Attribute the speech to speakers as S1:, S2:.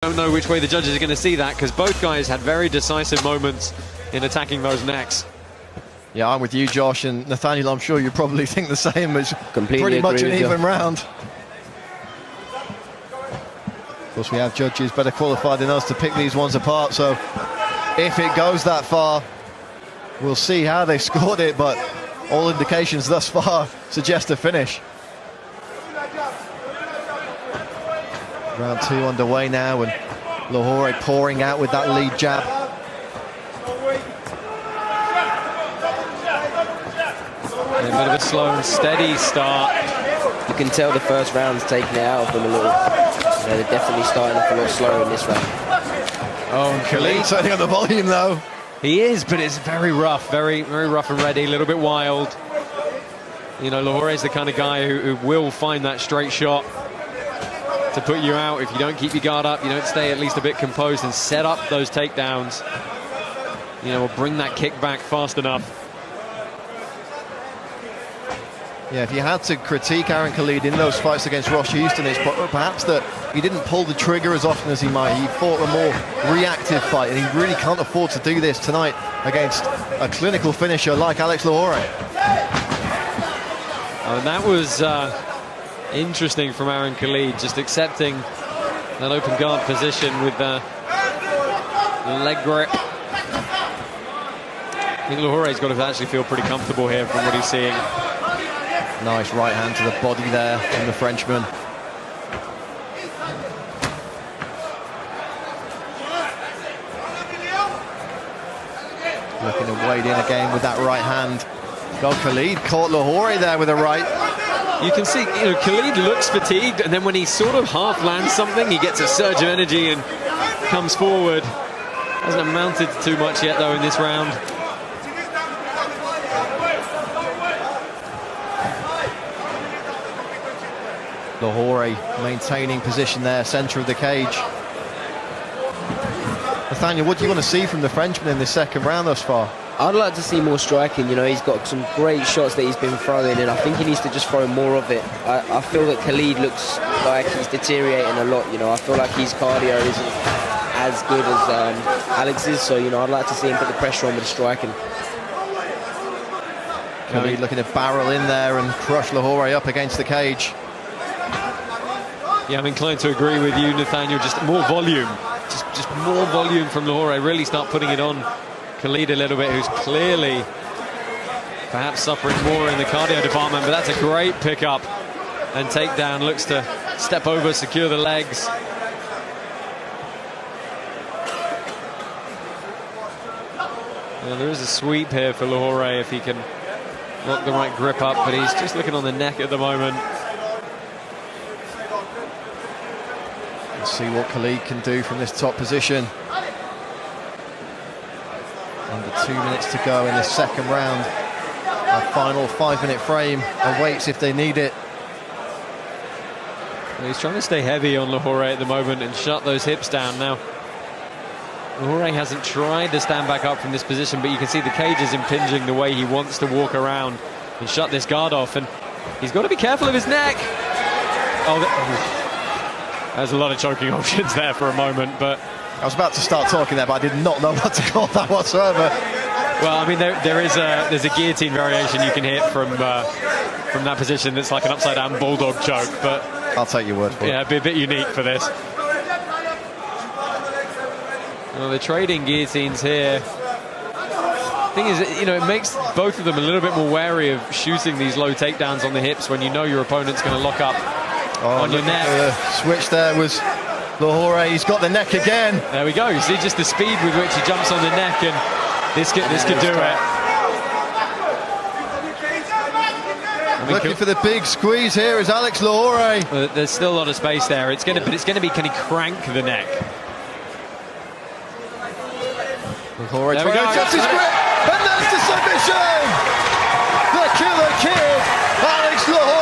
S1: don't know which way the judges are going to see that, because both guys had very decisive moments in attacking those necks.
S2: Yeah, I'm with you, Josh, and Nathaniel, I'm sure you probably think the same. It's
S3: Completely
S2: pretty much an
S3: agree with
S2: even
S3: you.
S2: round. Of course, we have judges better qualified than us to pick these ones apart, so if it goes that far, we'll see how they scored it, but all indications thus far suggest a finish. Round 2 underway now, and Lahore pouring out with that lead jab.
S1: A bit of a slow and steady start.
S3: You can tell the first round's taking it out of them a little. You know, they're definitely starting off a lot slower in this round.
S1: Oh, and
S2: Khalid turning on the volume though.
S1: He is, but it's very rough, very rough and ready, a little bit wild. You know, Lahore is the kind of guy who will find that straight shot to put you out. If you don't keep your guard up, you don't stay at least a bit composed and set up those takedowns, you know, or bring that kick back fast enough.
S2: Yeah, if you had to critique Aaron Khalid in those fights against Ross Houston, it's perhaps that he didn't pull the trigger as often as he might. He fought a more reactive fight, and he really can't afford to do this tonight against a clinical finisher like Alex Lahore.
S1: And that was interesting from Aaron Khalid, just accepting that open guard position with the leg grip. I think Lahore's got to actually feel pretty comfortable here from what he's seeing.
S2: Nice right hand to the body there from the Frenchman. Looking to wade in again with that right hand. God, Khalid caught Lahore there with a right.
S1: You can see, you know, Khalid looks fatigued, and then when he sort of half lands something, he gets a surge of energy and comes forward. Hasn't amounted to too much yet, though, in this round.
S2: Lahore maintaining position there, centre of the cage. Nathaniel, what do you want to see from the Frenchman in this second round thus far?
S3: I'd like to see more striking. You know, he's got some great shots that he's been throwing, and I think he needs to just throw more of it. I feel that Khalid looks like he's deteriorating a lot. You know, I feel like his cardio isn't as good as Alex's, so, you know, I'd like to see him put the pressure on with the striking.
S2: Khalid looking to barrel in there and crush Lahore up against the cage.
S1: Yeah, I'm inclined to agree with you, Nathaniel. Just more volume. Just more volume from Lahore. Really start putting it on Khalid a little bit, who's clearly perhaps suffering more in the cardio department, but that's a great pickup and takedown. Looks to step over, secure the legs. Well, there is a sweep here for Lahore if he can lock the right grip up, but he's just looking on the neck at the moment.
S2: Let's see what Khalid can do from this top position. Under 2 minutes to go in the second round. Our final 5-minute frame awaits if they need it.
S1: Well, he's trying to stay heavy on Lahore at the moment and shut those hips down. Now, Lahore hasn't tried to stand back up from this position, but you can see the cage is impinging the way he wants to walk around and shut this guard off, and he's got to be careful of his neck. Oh, there's a lot of choking options there for a moment, but
S2: I was about to start talking there, but I did not know what to call that whatsoever.
S1: Well, I mean, there's a guillotine variation you can hit from that position that's like an upside-down bulldog choke, but
S2: I'll take your word for it.
S1: Yeah, it'd be a bit unique for this. Well, they're trading guillotines here. Thing is, you know, it makes both of them a little bit more wary of shooting these low takedowns on the hips when you know your opponent's going to lock up on your neck.
S2: The switch there was Lahore. He's got the neck again.
S1: There we go. You see just the speed with which he jumps on the neck, and this could do it.
S2: Looking for the big squeeze here is Alex Lahore.
S1: There's still a lot of space there. But it's going to be, can he crank the neck?
S2: Lahore trying to adjust his grip, and that's the submission. The killer kid, Alex Lahore.